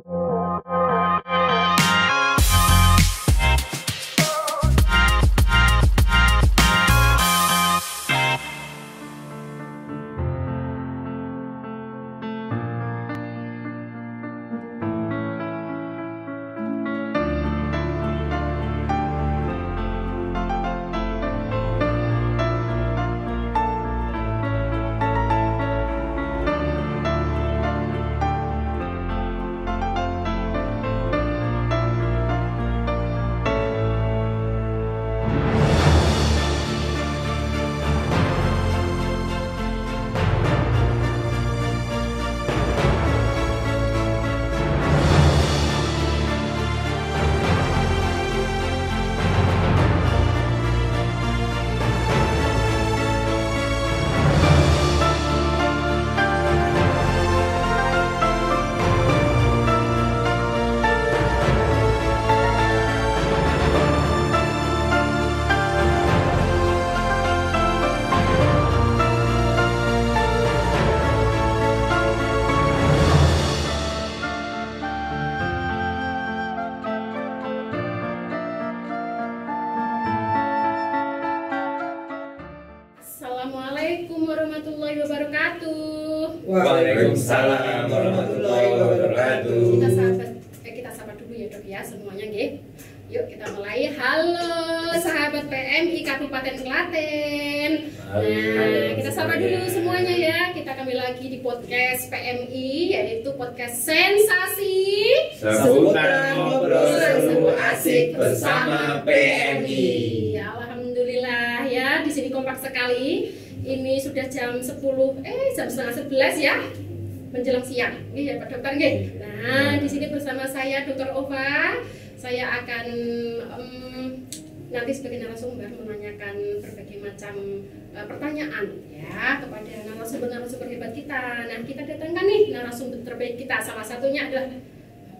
Assalamualaikum warahmatullahi wabarakatuh. Waalaikumsalam warahmatullahi wabarakatuh. Kita sapa dulu ya Dok ya semuanya nggih. Yuk kita mulai. Halo sahabat PMI Kabupaten Klaten. Nah, kita sapa dulu semuanya ya. Kita kembali lagi di podcast PMI, yaitu podcast sensasi seputar ngobrol seru asik bersama PMI. Ya, alhamdulillah ya, di sini kompak sekali. Ini sudah jam 10, jam setengah 11 ya, menjelang siang. Ini ya Pak Dokter nggih. Nah, di sini bersama saya Dr. Ova. Saya akan nanti sebagai narasumber menanyakan berbagai macam pertanyaan ya kepada narasumber hebat kita. Nah, kita datangkan nih narasumber terbaik kita. Salah satunya adalah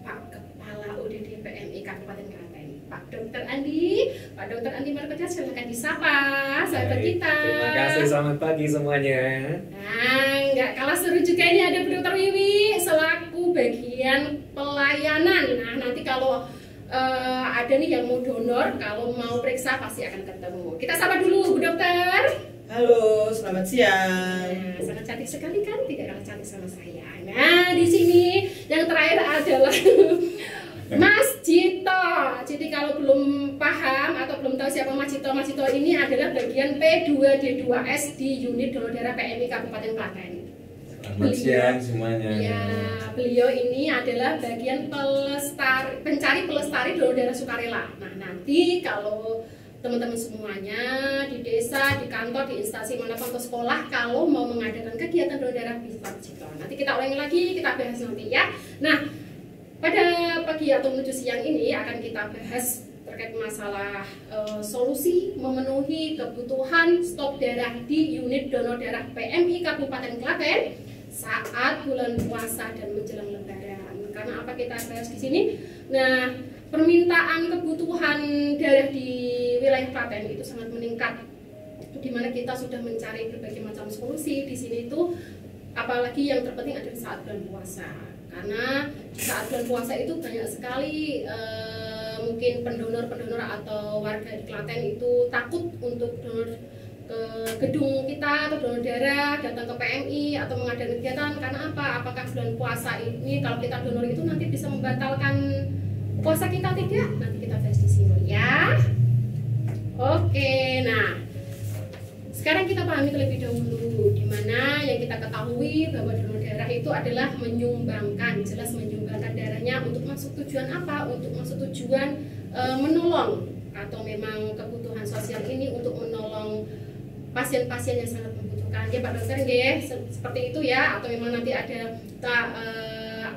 Pak Kepala UDD PMI Kabupaten Klaten, Pak Dr. Andi. Pak Dr. Andi Markoja, silakan disapa sahabat kita. Terima kasih, selamat pagi semuanya. Nah, nggak kalah seru juga ini ada Dr. Wiwi selaku bagian pelayanan. Nah, nanti kalau ada nih yang mau donor, kalau mau periksa pasti akan ketemu. Kita sapa dulu Bu Dokter. Halo, selamat siang. Nah, sangat cantik sekali kan, tidak kalah cantik sama saya. Nah, di sini yang terakhir adalah Mas Cito. Jadi kalau belum paham atau belum tahu siapa Mas Cito ini adalah bagian P2D2S di unit donor darah PMI Kabupaten Klaten. Selamat siang semuanya. Ya, beliau ini adalah bagian pencari pelestari donor darah sukarela. Nah, nanti kalau teman-teman semuanya di desa, di kantor, di instansi manapun ke sekolah, kalau mau mengadakan kegiatan donor darah bisa Pak Cito. Nanti kita ulangi lagi, kita bahas nanti ya. Nah, pada pagi atau menuju siang ini akan kita bahas terkait masalah solusi memenuhi kebutuhan stok darah di unit donor darah PMI Kabupaten Klaten saat bulan puasa dan menjelang Lebaran. Karena apa kita bahas di sini? Nah, permintaan kebutuhan darah di wilayah Klaten itu sangat meningkat, di mana kita sudah mencari berbagai macam solusi di sini itu, apalagi yang terpenting adalah saat bulan puasa. Karena saat bulan puasa itu banyak sekali mungkin pendonor atau warga di Klaten itu takut untuk donor ke gedung kita atau donor darah, datang ke PMI atau mengadakan kegiatan. Karena apa? Apakah bulan puasa ini kalau kita donor itu nanti bisa membatalkan puasa kita tidak? Nanti kita bahas di sini ya. Oke, nah sekarang kita pahami terlebih dahulu di mana yang kita ketahui bahwa donor darah itu adalah menyumbangkan, jelas menyumbangkan darahnya untuk masuk tujuan apa? Untuk masuk tujuan menolong atau memang kebutuhan sosial ini untuk menolong pasien-pasien yang sangat membutuhkan. Ya Pak Dokter, ya, seperti itu ya. Atau memang nanti ada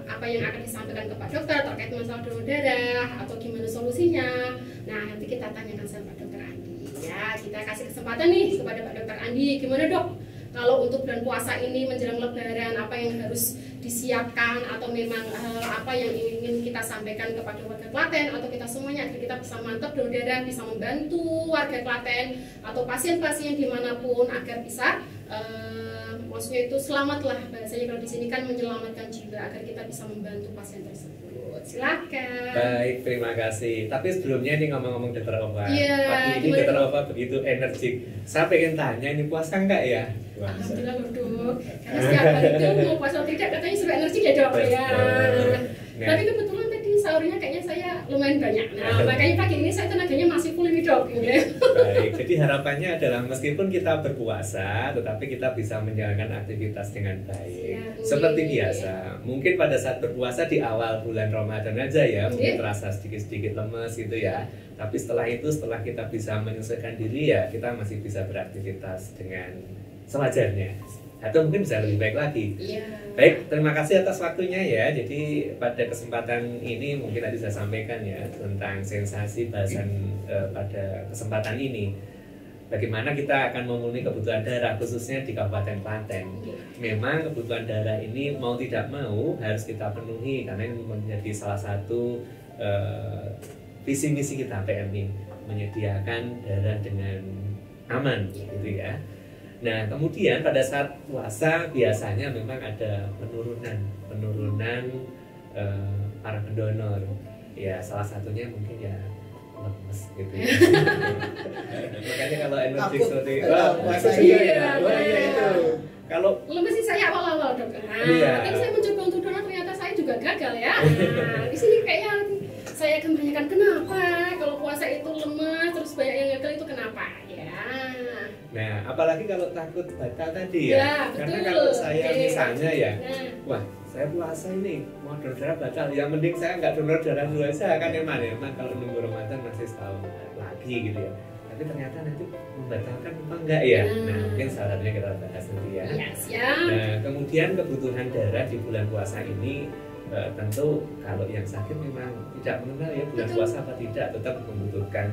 apa yang akan disampaikan ke Pak Dokter terkait masalah donor darah atau gimana solusinya. Nah, nanti kita tanyakan sama Pak Dokter Andi. Ya, kita kasih kesempatan nih kepada Pak Dokter Andi. Gimana Dok? Kalau untuk bulan puasa ini menjelang Lebaran, apa yang harus disiapkan atau memang apa yang ingin kita sampaikan kepada warga Klaten atau kita semuanya agar kita bisa mantap donor darah, bisa membantu warga Klaten atau pasien-pasien dimanapun agar bisa maksudnya itu selamatlah bahasanya kalau di sini kan menyelamatkan jiwa agar kita bisa membantu pasien tersebut. Silakan. Baik, terima kasih. Tapi sebelumnya ini ngomong-ngomong Dokter Ova. Iya, Pagi ini gimana? Dokter Ova begitu energik. Saya pengen tanya ini puasa enggak ya? Puasa. Alhamdulillah loh dok, karena setiap hari itu mau puasa atau tidak katanya sudah energi ya dok ya. Nah. Tapi kebetulan tadi sahurnya kayaknya saya lumayan banyak. Nah makanya pagi ini saya tenaganya masih full ini dok. Baik, jadi harapannya adalah meskipun kita berpuasa, tetapi kita bisa menjalankan aktivitas dengan baik. Ya, Seperti biasa, mungkin pada saat berpuasa di awal bulan Ramadan aja ya, mungkin terasa sedikit-sedikit lemes gitu ya. Tapi setelah itu, setelah kita bisa menyesuaikan diri ya, kita masih bisa beraktivitas dengan sewajarnya. Atau mungkin bisa lebih baik lagi. Iya. Baik, terima kasih atas waktunya ya. Jadi pada kesempatan ini mungkin tadi saya sampaikan ya tentang sensasi bahasan pada kesempatan ini. Bagaimana kita akan memenuhi kebutuhan darah khususnya di Kabupaten Klaten. Memang kebutuhan darah ini mau tidak mau harus kita penuhi karena ini menjadi salah satu visi misi kita PMI, menyediakan darah dengan aman gitu ya. Nah, kemudian pada saat puasa biasanya memang ada penurunan para pendonor. Ya, salah satunya mungkin ya lemes gitu ya. Makanya kalau energi Takut seperti puasa iya, iya, iya itu. Kalau Lemes sih saya awal-awal dok. Nah, Iya. tapi saya mencoba untuk donor ternyata saya juga gagal ya. Nah, di sini kayaknya saya akan menanyakan kenapa kalau puasa itu lemes terus banyak yang gagal itu kenapa ya. nah, apalagi kalau takut batal tadi ya. Ya, Karena betul. kalau saya Oke. misalnya ya, Nah, wah, saya puasa ini mau donor darah batal. Ya mending saya nggak donor darah dulu aja kan emang kalau nunggu Ramadan masih setahun lagi gitu ya. Tapi ternyata nanti membatalkan apa enggak ya? Nah, mungkin salah satunya kita bahas nanti ya. ya siap. Nah, kemudian kebutuhan darah di bulan puasa ini tentu kalau yang sakit memang tidak mengenal ya bulan Betul. puasa apa tidak, tetap membutuhkan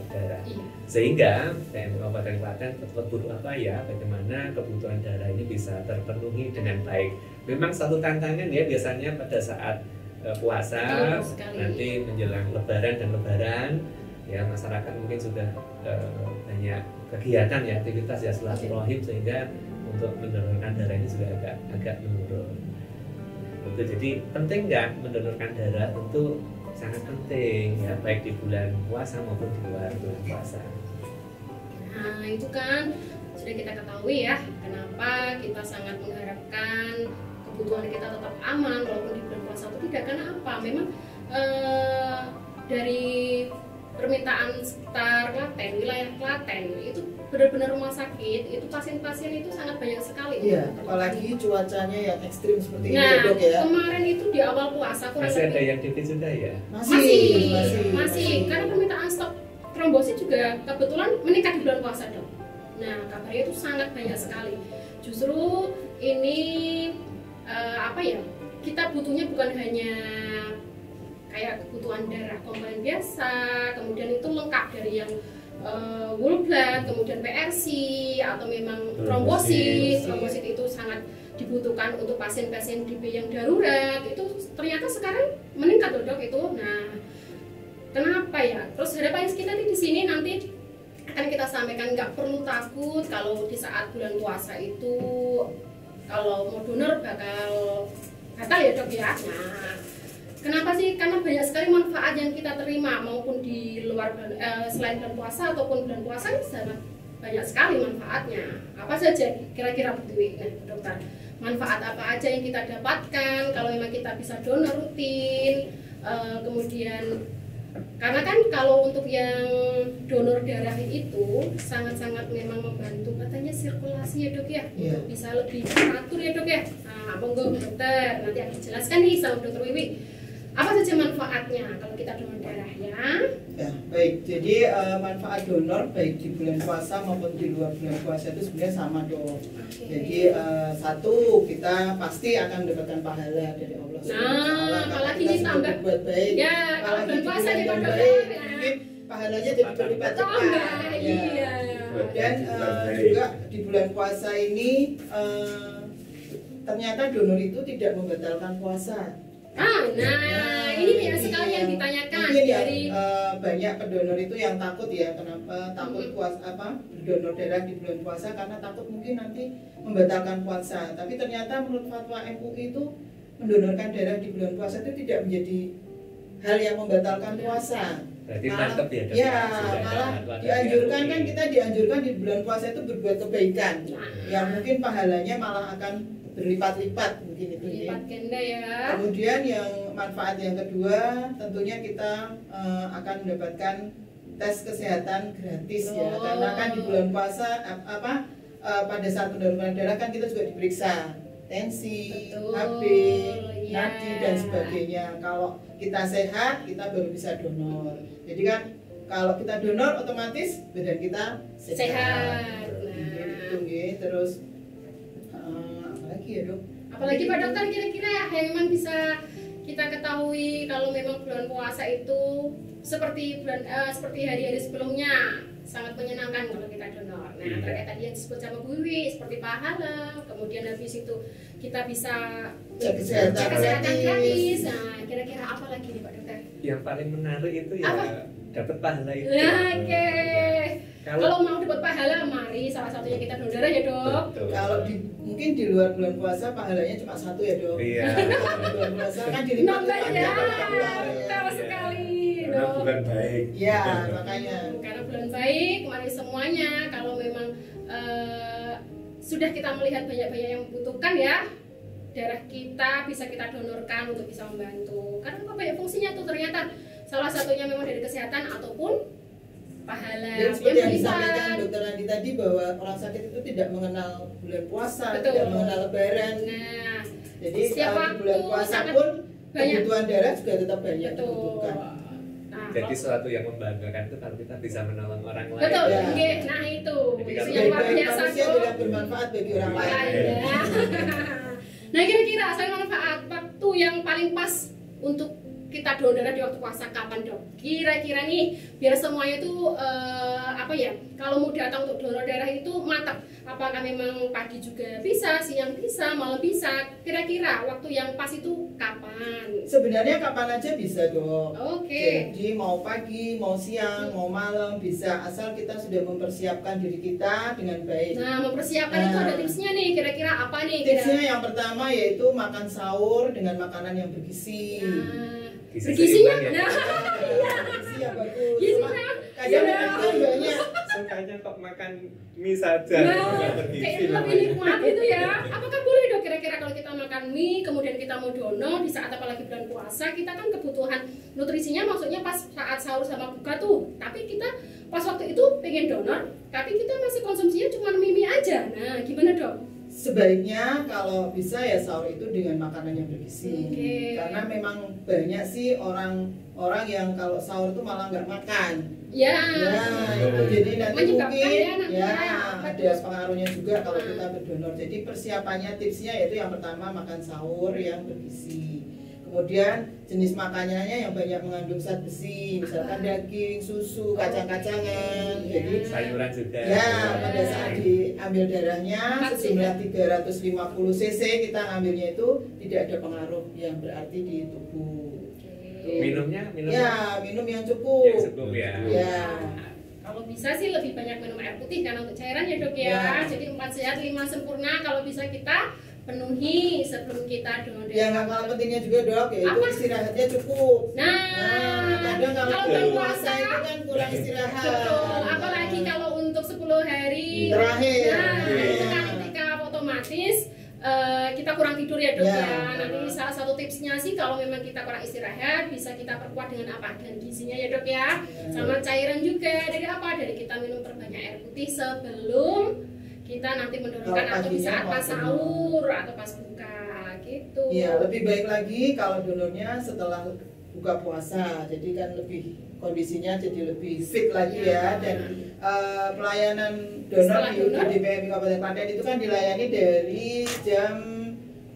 darah. Iya. Sehingga PMI Kabupaten Klaten tetap berupaya bagaimana kebutuhan darah ini bisa terpenuhi dengan baik. Memang satu tantangan ya biasanya pada saat puasa, Betul sekali. nanti menjelang Lebaran dan Lebaran, ya masyarakat mungkin sudah banyak kegiatan ya aktivitas ya silaturahim sehingga untuk mendonorkan darah ini juga agak menurun. Tentu jadi penting nggak mendonorkan darah? Tentu sangat penting ya baik di bulan puasa maupun di luar bulan puasa. Nah itu kan sudah kita ketahui ya kenapa kita sangat mengharapkan kebutuhan kita tetap aman walaupun di bulan puasa atau tidak. Karena apa? Memang dari permintaan sekitar Klaten, wilayah Klaten itu benar-benar rumah sakit itu pasien-pasien itu sangat banyak sekali. Iya, apalagi cuacanya yang ekstrim seperti ini Nah, ya, dok ya. kemarin itu di awal puasa kurang Masih ada lebih yang DP sudah ya? masih karena permintaan stok trombosit juga kebetulan meningkat di bulan puasa dok. Nah kabarnya itu sangat banyak sekali. Justru ini apa ya? Kita butuhnya bukan hanya kayak kebutuhan darah komponen biasa, kemudian itu lengkap dari yang whole blood, kemudian PRC atau memang trombosit. Trombosit itu sangat dibutuhkan untuk pasien-pasien DB yang darurat. Itu ternyata sekarang meningkat loh dok itu. Nah, kenapa ya? Terus harapan kita di sini nanti akan kita sampaikan nggak perlu takut kalau di saat bulan puasa itu kalau mau donor bakal batal ya dok ya. Nah, kenapa sih? Karena banyak sekali manfaat yang kita terima maupun di luar selain bulan puasa ataupun bulan puasa ini sangat banyak sekali manfaatnya. Apa saja kira-kira Bu Dwi? Nah, dokter, manfaat apa aja yang kita dapatkan kalau memang kita bisa donor rutin? Kemudian karena kan kalau untuk yang donor darah itu sangat-sangat memang membantu katanya sirkulasi ya dok ya, untuk bisa lebih teratur ya dok ya. Nah, monggo dokter nanti akan dijelaskan nih sama dokter Wiwi apa saja manfaatnya kalau kita donor darah ya. Ya, baik. Jadi manfaat donor baik di bulan puasa maupun di luar bulan puasa itu sebenarnya sama dok. Jadi satu, kita pasti akan mendapatkan pahala dari Allah Nah, apalagi ini tambah buat baik. ya kalau bulan puasa ya dok ya. Mungkin pahalanya jadi berlipat Tambah, lipat. iya. Dan juga di bulan puasa ini ternyata donor itu tidak membatalkan puasa. Nah, ini banyak sekali yang ditanyakan mungkin dari banyak pendonor itu yang takut ya, kenapa takut berdonor darah di bulan puasa, karena takut mungkin nanti membatalkan puasa. Tapi ternyata menurut fatwa MUI itu mendonorkan darah di bulan puasa itu tidak menjadi hal yang membatalkan puasa. Berarti mantep ya, Dok? Ya, malah dianjurkan kan, kita dianjurkan di bulan puasa itu berbuat kebaikan yang mungkin pahalanya malah akan berlipat-lipat mungkin itu. lipat ganda ya. Kemudian yang manfaat yang kedua tentunya kita akan mendapatkan tes kesehatan gratis ya, karena kan di bulan puasa pada saat pendonoran darah kan kita juga diperiksa tensi, Betul, HB, ya. nadi dan sebagainya. Kalau kita sehat kita baru bisa donor. Jadi kan kalau kita donor otomatis badan kita Sehat. Gitu, nggih. Terus apalagi ya, Dok? Apalagi Pak Dokter, kira-kira yang memang bisa kita ketahui kalau memang bulan puasa itu seperti hari-hari sebelumnya sangat menyenangkan kalau kita donor. Nah, terkait tadi yang disebut sama Bu Wiwi seperti pahala, kemudian habis itu kita bisa Cek kesehatan gratis. Nah, kira-kira apa lagi nih Pak Dokter? Yang paling menarik itu ya Apa? dapat pahala itu. Oke. Kalau Kalau mau dapat pahala, mari salah satunya kita donor darah ya Dok. betul. Kalau mungkin di luar bulan puasa pahalanya cuma 1 ya, Dok. Iya. Kalau di bulan puasa kan dilipat Nambah ya, ya. tahu sekali Karena Dok. bukan baik. Ya, makanya. Karena bulan baik, mari semuanya kalau memang sudah kita melihat banyak-banyak yang membutuhkan ya, darah kita bisa kita donorkan untuk bisa membantu. Karena kok banyak fungsinya tuh ternyata. Salah satunya memang dari kesehatan ataupun pahala. Dan seperti yang bisa. disampaikan Dokter Andi tadi bahwa orang sakit itu tidak mengenal bulan puasa, Betul. tidak mengenal lebaran. Nah, Jadi setiap di bulan waktu puasa sangat pun banyak. kebutuhan darah juga tetap banyak betul. dibutuhkan. Nah, Jadi sesuatu yang membanggakan itu kalau kita bisa menolong orang lain. betul, Ya. nggih. Nah itu Jadi itu kalau yang luar Baik-baik biasa manusia tuh. tidak bermanfaat bagi orang lain. Ya. Nah kira-kira saya manfaat waktu yang paling pas untuk kita donor darah di waktu puasa kapan Dok? Kira-kira nih biar semuanya tuh kalau mau datang untuk donor darah itu mantap. Apakah memang pagi juga bisa, siang bisa, malam bisa? Kira-kira waktu yang pas itu kapan? Sebenarnya kapan aja bisa, Dok. Oke. Jadi mau pagi, mau siang, mau malam bisa, asal kita sudah mempersiapkan diri kita dengan baik. Nah mempersiapkan itu ada tipsnya nih. Kira-kira apa nih? Tipsnya yang pertama yaitu makan sahur dengan makanan yang bergizi. Gizi Bergizinya? seimbang ya. Nah, Gizi yang bagus. gizinya. Kadang Iya. kan banyak. Sukanya kok makan mie saja, Nah, nggak bergizi kayak lebih namanya. nikmat itu ya. Apakah boleh Dok kira-kira kalau kita makan mie kemudian kita mau donor di saat apalagi bulan puasa, kita kan kebutuhan nutrisinya maksudnya pas saat sahur sama buka tuh. Tapi kita pas waktu itu pengen donor, tapi kita masih konsumsinya cuma mie aja. Nah, gimana Dok? Sebaiknya kalau bisa ya sahur itu dengan makanan yang bergizi. Oke. Karena memang banyak sih orang yang kalau sahur itu malah nggak makan. Ya. Ya, itu jadi nanti Menyebabkan mungkin ya, nanti ya ya. ada pengaruhnya juga kalau kita berdonor. Jadi persiapannya tipsnya yaitu yang pertama makan sahur yang bergizi. Kemudian jenis makanannya yang banyak mengandung zat besi, misalkan daging, susu, kacang-kacangan. Jadi Sayuran juga. ya pada saat diambil darahnya sejumlah 350 cc kita ambilnya itu tidak ada pengaruh yang berarti di tubuh. Minumnya Ya, minum yang cukup. yang cukup ya. Ya. Kalau bisa sih lebih banyak minum air putih karena untuk cairan ya Dok ya. Ya. Jadi 4 sehat 5 sempurna kalau bisa kita penuhi sebelum kita donor. Yang nggak kalah pentingnya juga, Dok, yaitu Apa? istirahatnya cukup. Nah, Kadang kalau bulan bulan puasa itu kan kurang istirahat. betul. Apalagi kalau untuk 10 hari Terakhir. Nah, Iya. itu kan ketika otomatis kita kurang tidur ya Dok Ya. ya. Nanti salah satu tipsnya sih kalau memang kita kurang istirahat bisa kita perkuat dengan apa? Dengan gizinya ya Dok ya. Sama cairan juga dari apa? Dari kita minum perbanyak air putih sebelum kita nanti mendorongkan Kalau atau di paginya saat pas mau sahur atau pas buka gitu. Iya, lebih baik lagi kalau donornya setelah buka puasa. Jadi kan lebih kondisinya jadi lebih fit lagi ya. Dan pelayanan donor Setelah di donor? DPMI Kabupaten Klaten itu kan dilayani dari jam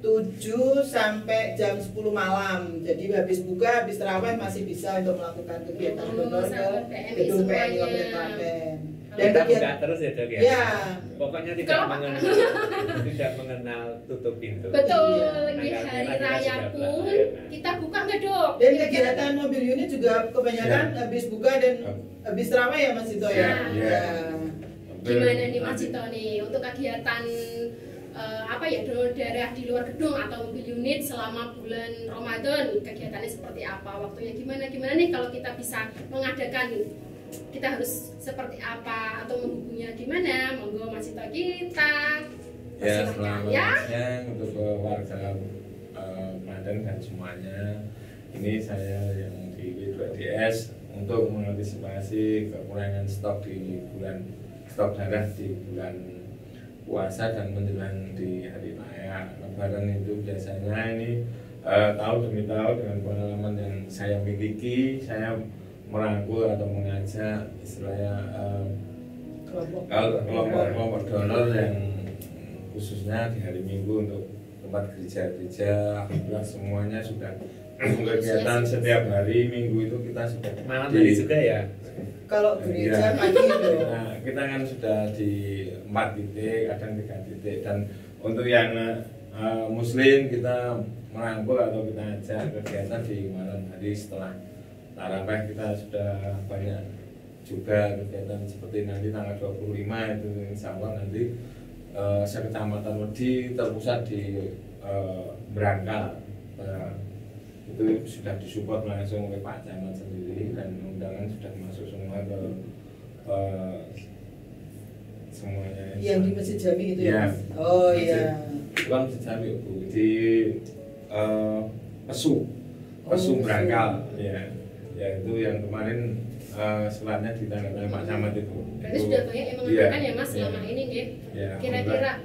7 sampai jam 10 malam. Jadi habis buka, habis terawih masih bisa untuk melakukan kegiatan donor ke sahabat PMI gedung PMI semuanya. Kabupaten Klaten. Dan kita kegiatan- buka terus ya Dok ya. Ya, Pokoknya Kalau- tidak mengenal tutup pintu. Betul, Iya. di Tanggal hari hari raya pun kita buka nggak dok? Dan kegiatan mobil unit juga kebanyakan habis buka dan habis ramai ya Mas Cito ya. Gimana nih Mas Cito nih untuk kegiatan apa ya donor darah di luar gedung atau mobil unit selama bulan Ramadan, kegiatannya seperti apa, waktunya gimana nih kalau kita bisa mengadakan, kita harus seperti apa atau menghubungnya gimana? Monggo Mas Cito kita. Ya, selamat siang untuk warga Klaten dan semuanya. Ini saya yang di W2DS untuk mengantisipasi kekurangan stok darah di bulan puasa dan menjelang di hari raya Lebaran. Itu biasanya ini tahun demi tahun dengan pengalaman yang saya miliki, saya merangkul atau mengajak istilahnya kelompok donor yang khususnya di hari Minggu untuk tempat gereja-gereja. Alhamdulillah semuanya sudah kegiatan setiap hari Minggu itu kita sudah malam hari juga ya. Kalau gereja pagi itu kita kan sudah di 4 titik, kadang 3 titik, dan untuk yang Muslim kita merangkul atau kita ajak kegiatan di malam hari setelah tarawih. Kita sudah banyak juga kegiatan seperti nanti tanggal 25 itu insya Allah nanti sekecamatan Wedi terpusat di Berangkal. Itu sudah disupport langsung oleh Pak Camat sendiri dan undangan sudah masuk semua ke semuanya. Yang di Masjid Jami itu ya? Mas? Oh iya. Bukan Masjid Jami Bu, di Pesu Berangkal ya. Ya itu yang kemarin selatnya ditandatangani Pak Camat itu. Berarti sudah banyak yang mengadakan ya Mas selama ini nih. Kira-kira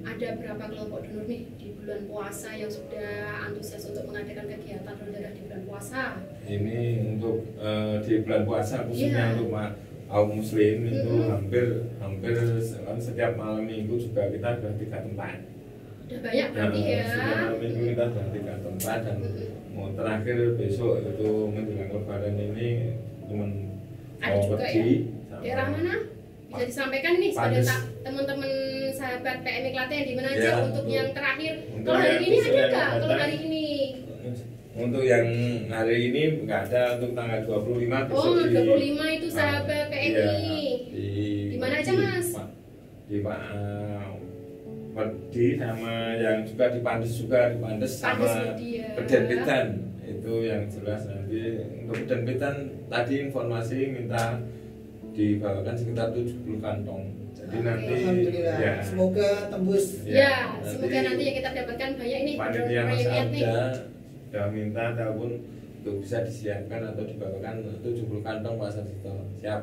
ada berapa kelompok donor nih di bulan puasa yang sudah antusias untuk mengadakan kegiatan donor darah di bulan puasa? Ini untuk di bulan puasa khususnya untuk kaum Muslim itu hampir setiap malam minggu juga kita sudah 3 tempat. Udah banyak berarti ya. Setiap malam minggu kita sudah 3 tempat dan mau terakhir besok itu menjelang Lebaran ini ada juga ya. Daerah mana? Bisa disampaikan nih pada teman-teman sahabat PMI Klaten di mana aja untuk yang terakhir. Kalau hari ini ada nggak? Kalau hari ini? Untuk yang hari ini nggak ada, untuk tanggal 25 besok. 25 itu sahabat PMI. Di mana aja Mas? Di Pak Wedi sama yang juga di Pandes sama Pedenpitan. Itu yang jelas nanti untuk Pedenpitan tadi informasi minta dibawakan sekitar 70 kantong. Jadi nanti ya, semoga tembus. Ya, semoga nanti yang kita dapatkan banyak ini. Panitia Mas Arda sudah minta telepon untuk bisa disiapkan atau dibawakan 70 kantong Pak Sarjito. Siap.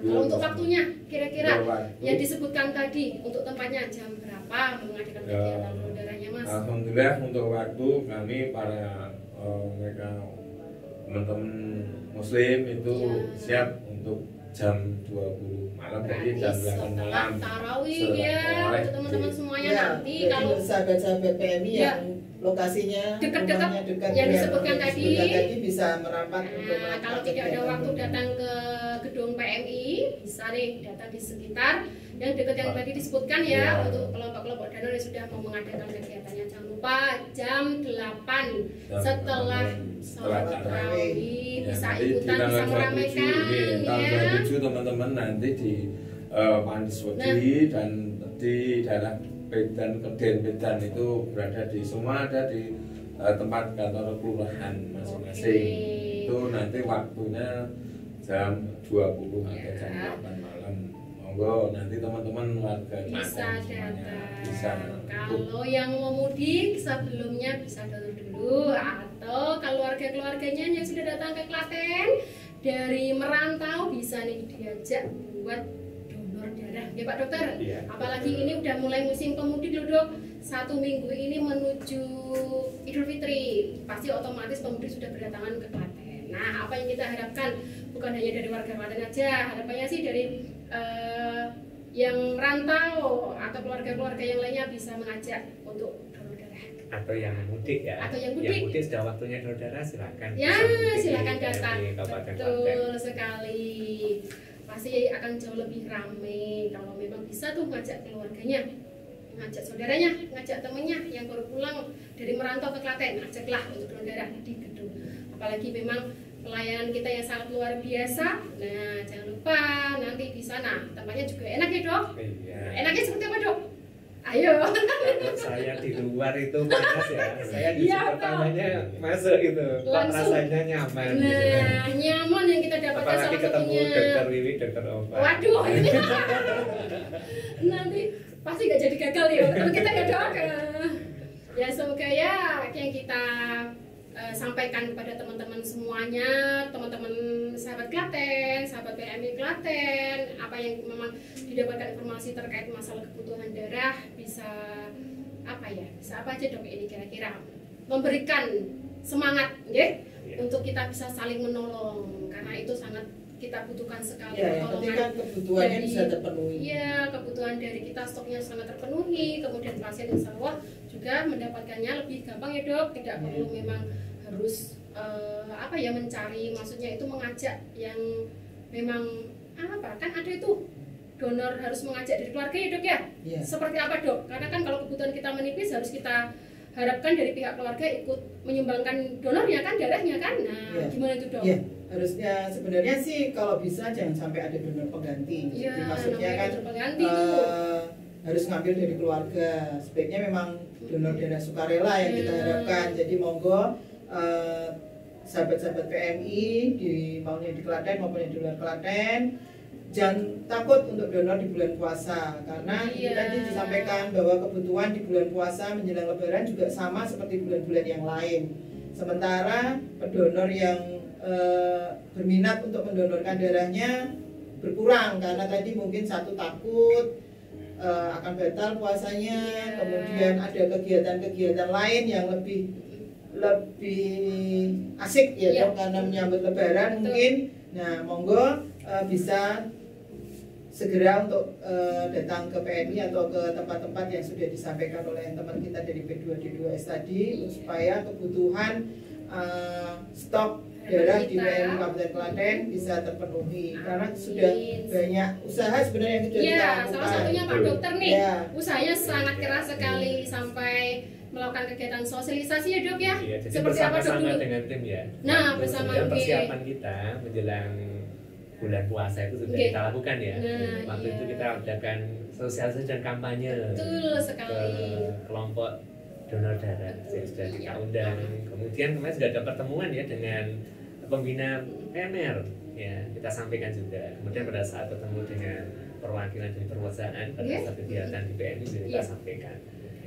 Kalau untuk waktunya kira-kira yang disebutkan tadi untuk tempatnya jam berapa mengadakan kegiatan donor darahnya Mas? Alhamdulillah untuk waktu kami para mereka teman-teman Muslim itu siap untuk jam 20 malam, jadi jam 8 malam tarawih ya untuk teman-teman semuanya nanti kalau sahabat-sahabat PMI yang lokasinya dekat yang disebutkan tadi bisa merapat untuk kalau tidak ada waktu datang ke gedung PMI bisa nih datang di sekitar yang dekat yang tadi disebutkan ya untuk kelompok-kelompok donor yang sudah mau mengadakan kegiatannya. Jangan lupa jam 8 setelah sholat tarawih bisa ikutan, bisa meramaikan tanggal 7 teman-teman nanti di Pandes Wedi dan di daerah Pedan itu berada di semua ada di tempat kantor kelurahan masing-masing. Itu nanti waktunya jam 20 atau jam 8 malam. Monggo nanti teman-teman warga bisa datang. Bisa. Kalau yang mau mudik sebelumnya bisa donor dulu atau keluarga-keluarganya yang sudah datang ke Klaten dari merantau bisa nih diajak buat donor darah ya Pak Dokter. Apalagi ini udah mulai musim pemudik loh Dok. 1 minggu ini menuju Idul Fitri pasti otomatis pemudik sudah berdatangan ke Klaten. Nah apa yang kita harapkan bukan hanya dari warga Klaten aja, harapannya sih dari yang rantau atau keluarga-keluarga yang lainnya bisa mengajak untuk donor darah. Atau yang mudik ya. Atau yang mudik. Yang mudik sudah waktunya donor darah silakan. Ya silakan datang. Betul sekali. Pasti akan jauh lebih ramai kalau memang bisa tuh ngajak keluarganya. ngajak saudaranya, ngajak temennya yang baru pulang dari merantau ke Klaten, ajaklah untuk donor darah di gedung. Apalagi memang pelayanan kita yang sangat luar biasa. Nah, jangan lupa nanti di sana tempatnya juga enak ya dok. Iya. Enaknya seperti apa dok? Ayo. Kalau saya di luar itu panas ya, saya di Iya, pertamanya masuk gitu, kok Langsung. rasanya nyaman gitu kan. Nah, nyaman yang kita dapatkan Apalagi salah ketemu satunya. dokter Wiwi, dokter Opa. Waduh, ini nanti pasti gak jadi gagal ya kalau kita ya dok. Ya semoga ya yang kita sampaikan kepada teman-teman semuanya, teman-teman sahabat Klaten, sahabat PMI Klaten, apa yang memang didapatkan informasi terkait masalah kebutuhan darah bisa apa ya, bisa apa aja dok ini kira-kira memberikan semangat ya, untuk kita bisa saling menolong karena itu sangat kita butuhkan sekali Ya, yang penting kan kebutuhannya dari- bisa terpenuhi. Iya, kebutuhan dari kita stoknya sangat terpenuhi, kemudian pasien insya Allah juga mendapatkannya lebih gampang ya dok, tidak perlu memang harus apa ya mencari, maksudnya itu mengajak yang memang apa kan ada itu donor harus mengajak dari keluarga ya dok ya. Iya. Seperti apa dok? Karena kan kalau kebutuhan kita menipis harus kita harapkan dari pihak keluarga ikut menyumbangkan donornya kan, darahnya kan. Nah, Iya. gimana itu dok? Iya, harusnya sebenarnya sih kalau bisa jangan sampai ada donor pengganti. Iya, Jadi maksudnya namanya kan donor pengganti tuh. harus ngambil dari keluarga. Sebaiknya memang donor darah sukarela yang kita Iya. harapkan. Jadi monggo sahabat-sahabat PMI maunya di Klaten maupun yang di luar Klaten, jangan takut untuk donor di bulan puasa karena itu Iya. tadi disampaikan bahwa kebutuhan di bulan puasa menjelang Lebaran juga sama seperti bulan-bulan yang lain. Sementara pendonor yang berminat untuk mendonorkan darahnya berkurang karena tadi mungkin satu takut akan batal puasanya, Iya. kemudian ada kegiatan-kegiatan lain yang lebih asik ya Iya. dok, karena menyambut Lebaran Betul. mungkin. Nah monggo bisa segera untuk datang ke PMI atau ke tempat-tempat yang sudah disampaikan oleh teman kita dari P2D2S tadi supaya kebutuhan stok darah di PMI Kabupaten Klaten bisa terpenuhi karena sudah banyak usaha sebenarnya yang sudah kita Iya, lakukan. salah satunya Pak Dokter nih, Iya. usahanya sangat keras sekali sampai melakukan kegiatan sosialisasi ya dok ya. Iya, jadi Seperti apa dok bersama-sama dulu? dengan tim ya. Nah, Waktu bersama sebenarnya tim. persiapan kita menjelang bulan puasa itu sudah Oke. kita lakukan ya. Nah, Waktu iya. itu kita adakan sosialisasi dan kampanye Betul ke sekali. kelompok donor darah yang sudah kita undang. Kemudian kemarin sudah ada pertemuan ya dengan pembina PMR ya, kita sampaikan juga. Kemudian pada saat bertemu dengan perwakilan dari perusahaan pada Iya. saat kegiatan di PMI juga kita Iya. sampaikan.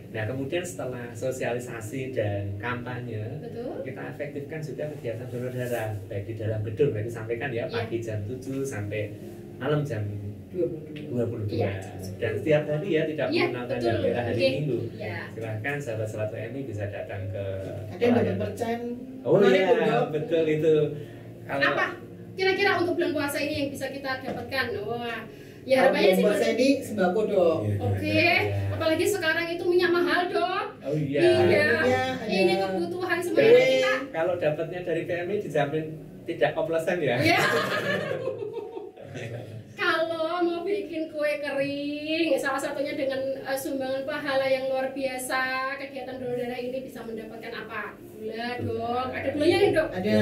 Nah kemudian setelah sosialisasi dan kampanye, Betul. kita efektifkan juga kegiatan donor darah baik di dalam gedung, tadi sampaikan ya, pagi jam 7 sampai malam jam 22. Iya. Dan setiap hari ya, tidak Iya, mengenal betul. tanggal merah hari Oke. Minggu. Ya. Silahkan sahabat-sahabat PMI bisa datang ke Ada yang dapat pelayanan. percen. Oh menarik iya, loh, Dok. betul itu. Kalau Apa kira-kira untuk bulan puasa ini yang bisa kita dapatkan? Wah, ya harapannya sih. puasa ini sembako dong. Iya. Oke, Iya. apalagi sekarang itu minyak mahal dok. Oh iya. Iya. Iya, Ini ada kebutuhan kue. sebenarnya kita. Kalau dapatnya dari PMI dijamin tidak oplosan ya. Ya. Kalau mau bikin kue kering, salah satunya dengan sumbangan pahala yang luar biasa, kegiatan donor darah ini bisa mendapatkan apa? Gula dong. Ada gulanya nih dok. Ada.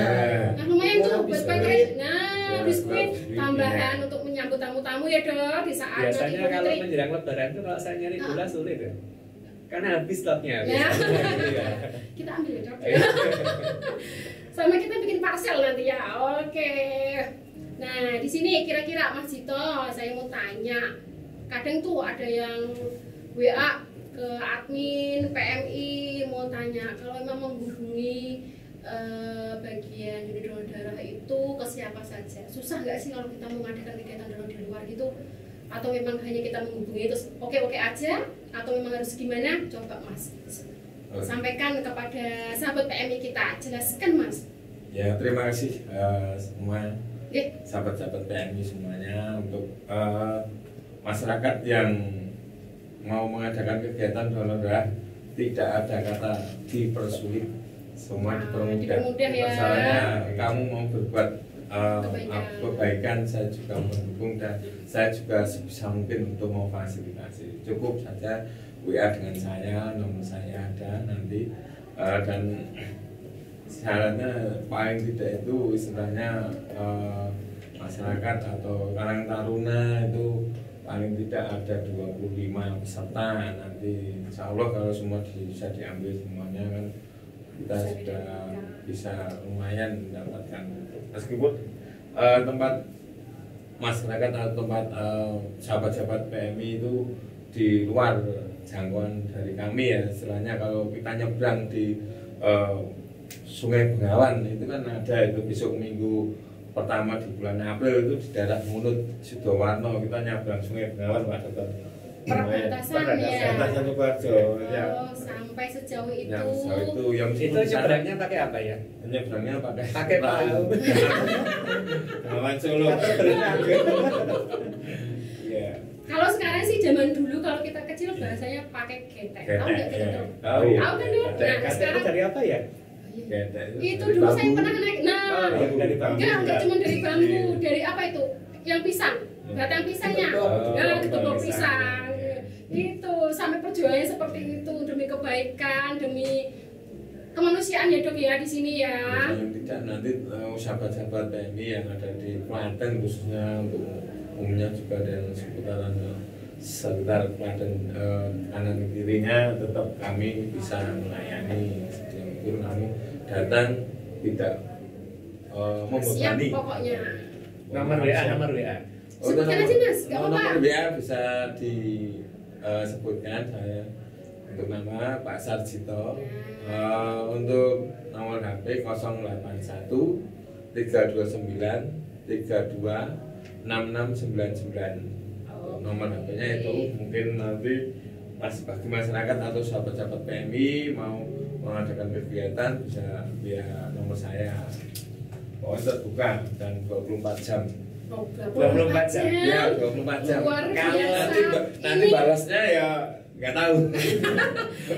Nah lumayan tuh buat Biskuit. kue kering. Nah Ya, biskuit biskuit, tambahan untuk menyambut tamu-tamu ya dok di saat Biasanya nanti kalau Fitri. menjelang lebaran itu kalau saya nyari gula sulit ya. Karena habis stoknya. Ya. biasanya gitu ya. Kita ambil ya dok. Sama kita bikin parcel nanti ya. Oke. Nah, di sini kira-kira Mas Jito, saya mau tanya. Kadang tuh ada yang WA ke admin PMI mau tanya kalau memang menghubungi bagian donor darah itu ke siapa saja. Susah nggak sih kalau kita mau mengadakan kegiatan donor di luar gitu? Atau memang hanya kita menghubungi terus oke-oke aja? Atau memang harus gimana? Coba Mas sampaikan kepada sahabat PMI kita, jelaskan Mas. Ya, terima kasih semua Oke. sahabat-sahabat PMI semuanya untuk masyarakat yang mau mengadakan kegiatan donor darah, tidak ada kata dipersulit, semua dipermudah. dipermudah ya. Masalahnya kamu mau berbuat Kebaikan. kebaikan, saya juga mendukung dan saya juga sebisa mungkin untuk memfasilitasi. Cukup saja WA dengan saya, nomor saya ada nanti, dan syaratnya paling tidak itu istilahnya masyarakat atau Karang Taruna itu paling tidak ada 25 peserta nanti. Insya Allah kalau semua bisa diambil semuanya kan kita sudah bisa lumayan mendapatkan, meskipun tempat masyarakat atau tempat sahabat-sahabat PMI itu di luar jangkauan dari kami ya, istilahnya kalau kita nyebrang di Sungai Bengawan itu kan ada itu besok minggu pertama di bulan April itu di daerah Mulut Sidowarno kita nyebrang Sungai Bengawan Pak Dokter. Perbatasan ya. Perbatasan Sukoharjo ya. Sampai sejauh itu. Yang sejauh itu yang Itu nyebrangnya pakai apa ya? Nyebrangnya pakai perahu. Bengawan Solo. Iya. Kalau sekarang sih zaman dulu kalau kita kecil bahasanya pakai getek. Tahu nggak Getek, gitu? ya. Tahu ya. Tahu kan dulu? Getek. Nah, Getek sekarang dari apa ya? Getek itu dari dulu saya bambu. pernah naik. Nah, Dari bambu. enggak cuma dari bambu, Iya. dari apa itu? Yang pisang, batang pisangnya. Nah, ketoprak pisang. Itu sampai perjuangannya seperti itu demi kebaikan, demi kemanusiaan ya Dok ya di sini ya. Yang tidak nanti sahabat-sahabat PMI yang ada di Klaten khususnya untuk umumnya juga dan seputaran sekitar Klaten kanan kirinya tetap kami bisa melayani. Mungkin kami datang tidak Siap membebani. pokoknya. Nomor WA. Sebutkan aja Mas, nggak apa-apa. Nomor WA bisa disebutkan saya untuk nama Pak Sarjito. Untuk nomor HP 081 329 32 6699. Nomor HP-nya itu mungkin nanti pas bagi masyarakat atau sahabat-sahabat PMI mau mengadakan kegiatan bisa via nomor saya. Pokoknya terbuka dan 24 jam. 24 jam. Ya, 24 jam. Luar Kalau biasa. nanti Ini- balasnya ya nggak tahu.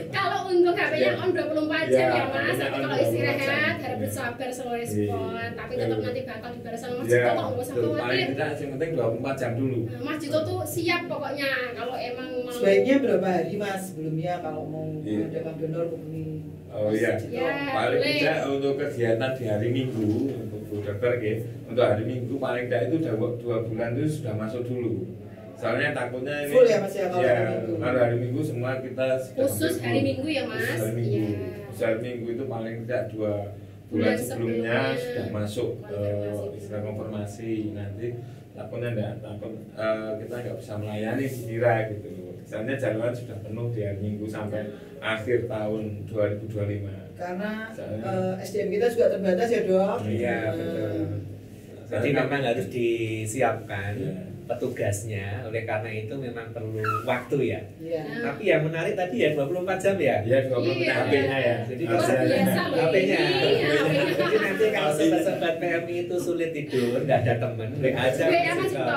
Kalau untuk HP-nya Ya. on 24 jam ya Ya, Mas, HP-nya tapi on kalau 24 istirahat jam. harus bersabar slow respon. Iya. Tapi tetap nanti bakal dibalas sama Mas Ya, Jito kok, nggak usah betul. Paling khawatir. tidak yang penting 24 jam dulu. Nah, Mas Jito tuh siap pokoknya kalau emang mau. Sebaiknya berapa hari Mas sebelumnya kalau mau Iya. mengadakan donor hubungi Oh Mas iya. Jito. Ya, Paling boleh. tidak untuk kegiatan di hari Minggu untuk Bu Dokter ya. Untuk hari Minggu paling tidak itu udah 2 bulan itu sudah masuk dulu. Soalnya takutnya ini Full ya, Mas, ya, kalau hari Minggu? kalau hari Minggu semua kita sudah Khusus hampir hari full. Minggu ya, Mas? Khusus hari Minggu. Iya. Khusus hari Minggu itu paling tidak 2 bulan Bulan sebelumnya sebelumnya sudah masuk konfirmasi. istilah konfirmasi. Nanti takutnya enggak takut kita nggak bisa melayani dikira gitu. Misalnya jadwal sudah penuh di hari Minggu sampai akhir tahun 2025. Karena Soalnya- SDM kita juga terbatas ya Dok. Iya, betul. Jadi memang harus disiapkan Iya. petugasnya. Oleh karena itu memang perlu waktu ya. Iya. Tapi yang menarik tadi ya 24 jam ya. Iya, 20 Iya. HP-nya ya. Jadi Luar bisa biasa loh HP-nya. ini, ya, HP-nya. Jadi nanti kalau sobat-sobat PMI itu sulit tidur, nggak ada temen, WA aja. WA Mas Jito.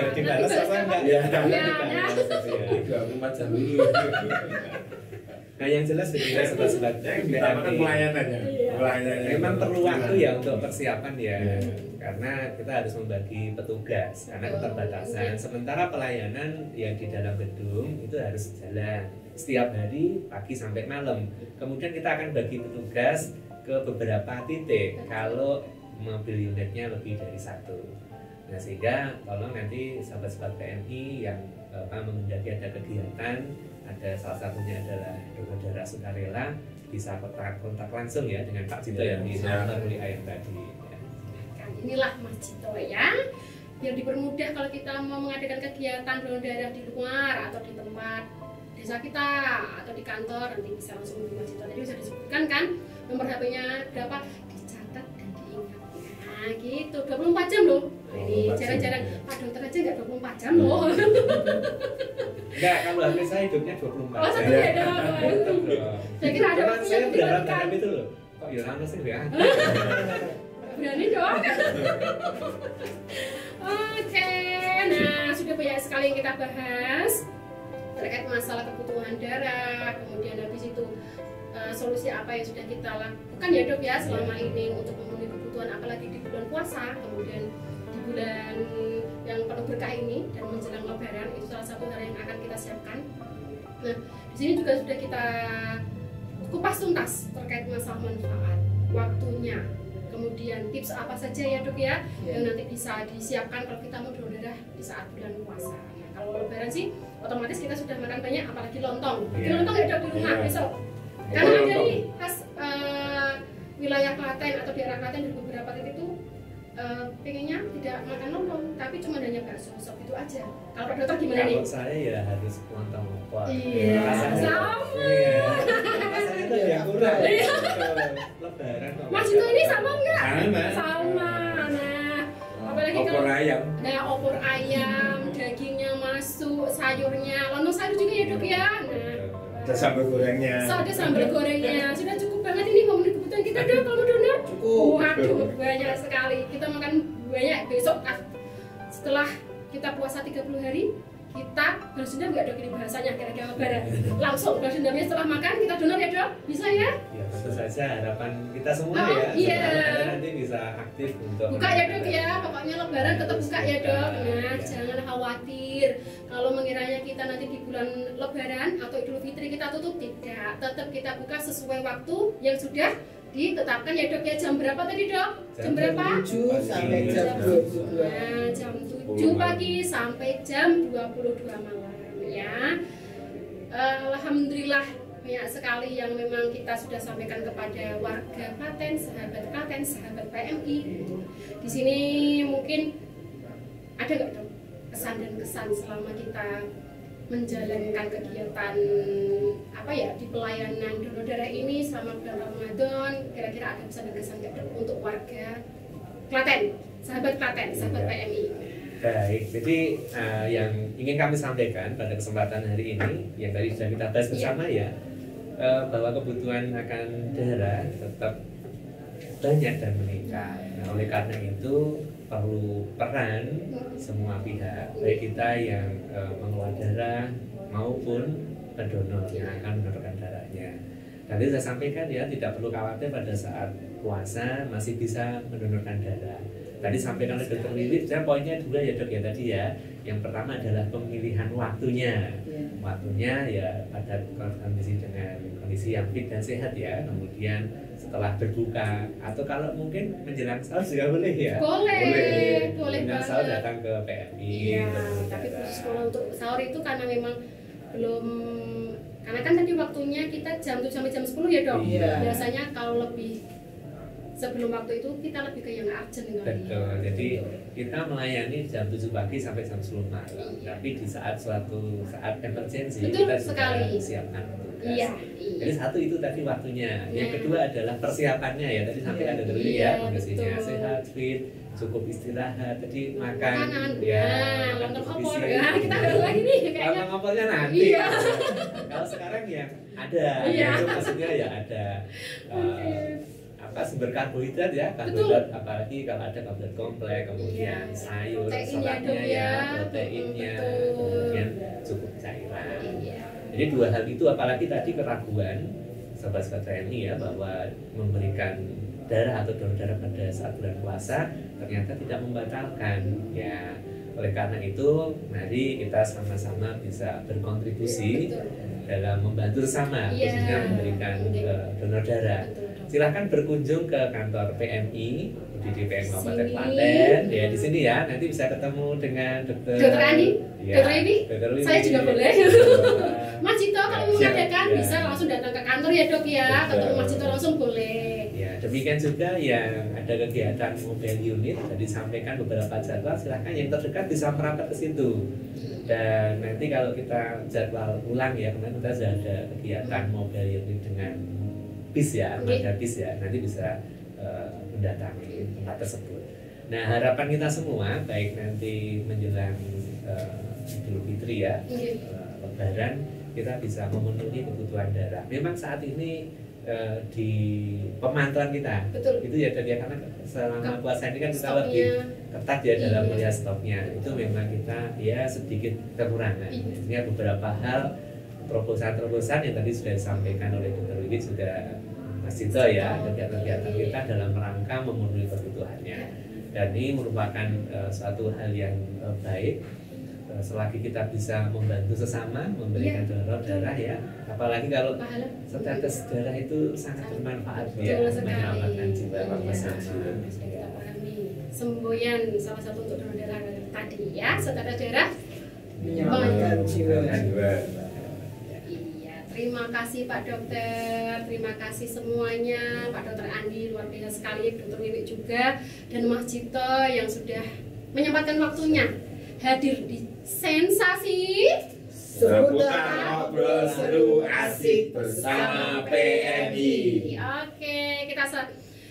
Dibalas Nanti apa balas enggak? Iya. Iya. Jadi 24 jam dulu. Nah yang jelas begini sobat-sobat Yang utama kan PMI. pelayanannya. Iya. Pelayanannya. Memang perlu waktu ya untuk persiapan ya, Iya. karena kita harus membagi petugas karena Betul. keterbatasan. Sementara pelayanan yang di dalam gedung itu harus jalan setiap hari pagi sampai malam. Kemudian kita akan bagi petugas ke beberapa titik kalau mobil unitnya lebih dari 1. Nah sehingga tolong nanti sahabat-sahabat PMI yang menjadi ada kegiatan, ada salah satunya adalah donor darah sukarela, bisa kontak langsung ya dengan Pak Jito Ya, yang di siap. nomor WA yang tadi. Ya. Kan inilah Mas Jito ya, biar dipermudah kalau kita mau mengadakan kegiatan donor darah di luar atau di tempat desa kita atau di kantor, nanti bisa langsung di Mas Jito. Tadi bisa disebutkan kan nomor HP-nya berapa, dicatat dan diingat. Nah gitu, 24 jam loh. Nah, ini 24 jam. jarang-jarang Pak Dokter aja nggak 24 jam loh. Enggak, kalau HP saya hidupnya 24 Oh, jam. tapi beda. Betul dong. Saya kira ada Cuman waktunya saya berharap diberikan. terhadap itu loh. Kok ya lama sih WA? Berani dong. Oke, nah sudah banyak sekali yang kita bahas terkait masalah kebutuhan darah, kemudian habis itu solusi apa yang sudah kita lakukan ya Dok ya selama ini untuk memenuhi kebutuhan, apalagi di bulan puasa, kemudian di bulan yang penuh berkah ini dan menjelang Lebaran, itu salah satu hal yang akan kita siapkan. Nah, di sini juga sudah kita kupas tuntas terkait masalah manfaat, waktunya, kemudian tips apa saja ya dok ya yang nanti bisa disiapkan kalau kita mau donor darah di saat bulan puasa. Nah, kalau lebaran sih otomatis kita sudah makan banyak, apalagi lontong. Lontong ya dok di rumah besok. Karena ada nih khas wilayah Klaten atau daerah Klaten di beberapa titik itu pengennya tidak makan lontong, tapi cuma hanya bakso, sop itu aja. Kalau Pak Dokter gimana nih? Kalau saya ya harus lontong opor. Iya, sama. Rasanya tuh yang kurang. Lebaran. Mas Jito ini sama enggak? Sama. Sama. Nah, apalagi Opor kalau ayam. nah opor ayam, dagingnya masuk, sayurnya, lontong sayur juga ya dok ya. Nah, Ada sambal gorengnya. ada sambal gorengnya, sudah cukup banget ini memenuhi kebutuhan kita dok kalau donor. Cukup. Waduh, banyak sekali. Kita makan banyak besok setelah kita puasa 30 hari. Kita balas dendam nggak dok ini bahasanya kira-kira lebaran? Langsung balas dendamnya setelah makan kita donor ya dok? Bisa ya? Ya tentu saja harapan kita semua Oh, ya. iya. Semoga nanti bisa aktif untuk Buka ya dok ya, pokoknya lebaran tetap buka ya dok. Nah, Ya. jangan khawatir kalau mengiranya kita nanti di bulan lebaran atau Idul Fitri kita tutup, tidak. Tetap kita buka sesuai waktu yang sudah ditetapkan ya dok ya. Jam berapa tadi dok? Jam berapa? 7 sampai jam 22. Nah, jam 7 pagi sampai jam 22 malam ya. Alhamdulillah banyak sekali yang memang kita sudah sampaikan kepada warga Klaten, sahabat PMI. Di sini mungkin ada nggak dok kesan dan kesan selama kita menjalankan kegiatan apa ya di pelayanan donor darah ini selama bulan Ramadan, kira-kira ada pesan dan kesan nggak dok untuk warga Klaten, sahabat PMI? Baik, jadi yang ingin kami sampaikan pada kesempatan hari ini yang tadi sudah kita bahas bersama ya, bahwa kebutuhan akan darah tetap banyak dan meningkat. Nah, oleh karena itu perlu peran semua pihak, baik kita yang mengelola darah maupun pendonor yang akan mendonorkan darahnya. Tadi saya sampaikan ya, tidak perlu khawatir pada saat puasa masih bisa mendonorkan darah. Tadi sampaikan oleh Dr. Wiwit, saya poinnya dua ya dok ya tadi ya. Yang pertama adalah pemilihan waktunya. Waktunya ya pada kondisi dengan kondisi yang fit dan sehat ya. Kemudian setelah berbuka atau kalau mungkin menjelang sahur juga boleh ya. Boleh Menjelang sahur banget. datang ke PMI. Iya, donor tapi darah. khusus kalau untuk sahur itu karena memang belum, karena kan tadi waktunya kita jam 7 sampai jam 10 ya dok. Iya. Biasanya kalau lebih sebelum waktu itu kita lebih ke yang urgent kali. Betul, jadi kita melayani jam 7 pagi sampai jam 10 malam. Tapi di suatu saat emergency Betul kita juga sekali. siapkan tugas. Iya. Jadi satu itu tadi waktunya. Yang Nah. kedua adalah persiapannya ya. Tadi sampai ada dulu Iya, ya kondisinya betul. sehat, fit, cukup istirahat. Jadi makan Makanan, ya, nah, makan lontong cukup opor isi. ya, kita ada lagi nih kayaknya. Lontong opornya nanti. Iya. Kalau sekarang ya ada. Iya. Itu maksudnya ya ada. Oke. Apa sumber karbohidrat ya, karbohidrat apalagi kalau ada karbohidrat kompleks, kemudian Iya. sayur, Proteinnya seratnya dong ya, ya. proteinnya, Betul. kemudian cukup cairan. Iya. Jadi dua hal itu, apalagi tadi keraguan sobat-sobat TNI ya bahwa memberikan darah atau donor darah pada saat bulan puasa ternyata tidak membatalkan ya. Oleh karena itu, mari kita sama-sama bisa berkontribusi Betul. dalam membantu sesama, Iya. khususnya memberikan donor darah. Betul, dok. Silahkan berkunjung ke kantor PMI di DPM Kabupaten Sini. Klaten ya, di sini ya, nanti bisa ketemu dengan Dokter Andi, ya, Dokter Wiwi, Dokter Wiwi. saya juga boleh. Ya. Mas Cito kalau mau Siap, mengadakan ya. bisa langsung datang ke kantor ya dok ya, Betul. ketemu Mas Cito langsung boleh. Ya, demikian juga yang ada kegiatan mobile unit, tadi sampaikan beberapa jadwal, silahkan yang terdekat bisa merapat ke situ. Dan nanti kalau kita jadwal ulang ya, kemarin kita sudah ada kegiatan mobile unit dengan bis ya, armada bis ya, nanti bisa mendatangi tempat tersebut. Nah, harapan kita semua, baik nanti menjelang Idul Fitri ya, Lebaran, kita bisa memenuhi kebutuhan darah. Memang saat ini di pemantauan kita, Betul. itu ya dari karena selama puasa ini kan kita Stoknya. lebih ketat ya dalam Iya. melihat stoknya. Itu memang kita ya sedikit kekurangan. Iya. Artinya beberapa hal terobosan-terobosan yang tadi sudah disampaikan oleh Dr. Wiwit juga Mas Cito ya, kegiatan-kegiatan kita dalam rangka memenuhi kebutuhannya. Dan ini merupakan suatu hal yang baik selagi kita bisa membantu sesama, memberikan donor darah ya, apalagi kalau Pahala. setetes darah itu sangat bermanfaat ya, Betul sekali. menyelamatkan jiwa Iya, bersama. sudah kita pahami. Semboyan salah satu untuk donor darah tadi ya, setetes darah. Menyelamatkan jiwa. Iya, terima kasih Pak Dokter, terima kasih semuanya, Pak Dokter Andi luar biasa sekali, Dokter Wiwi juga, dan Mas Cito yang sudah menyempatkan waktunya hadir di Sensasi Seputar ngobrol seru asik bersama PMI. Oke,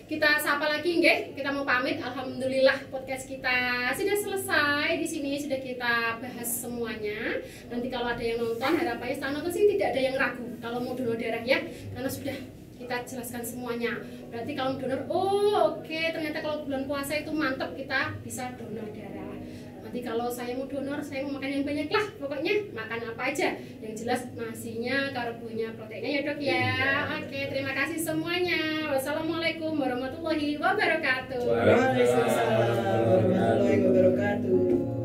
kita sapa lagi nggih. Kita mau pamit. Alhamdulillah podcast kita sudah selesai. Di sini sudah kita bahas semuanya. Nanti kalau ada yang nonton, harapannya setelah nonton sih tidak ada yang ragu kalau mau donor darah ya, karena sudah kita jelaskan semuanya. Berarti kalau mau donor, oke, ternyata kalau bulan puasa itu mantap, kita bisa donor darah. Nanti kalau saya mau donor, saya mau makan yang banyak lah. Pokoknya makan apa aja. Yang jelas nasinya, karbonya, proteinnya ya dok ya. Oke, terima kasih semuanya. Wassalamualaikum warahmatullahi wabarakatuh. Waalaikumsalam warahmatullahi wabarakatuh.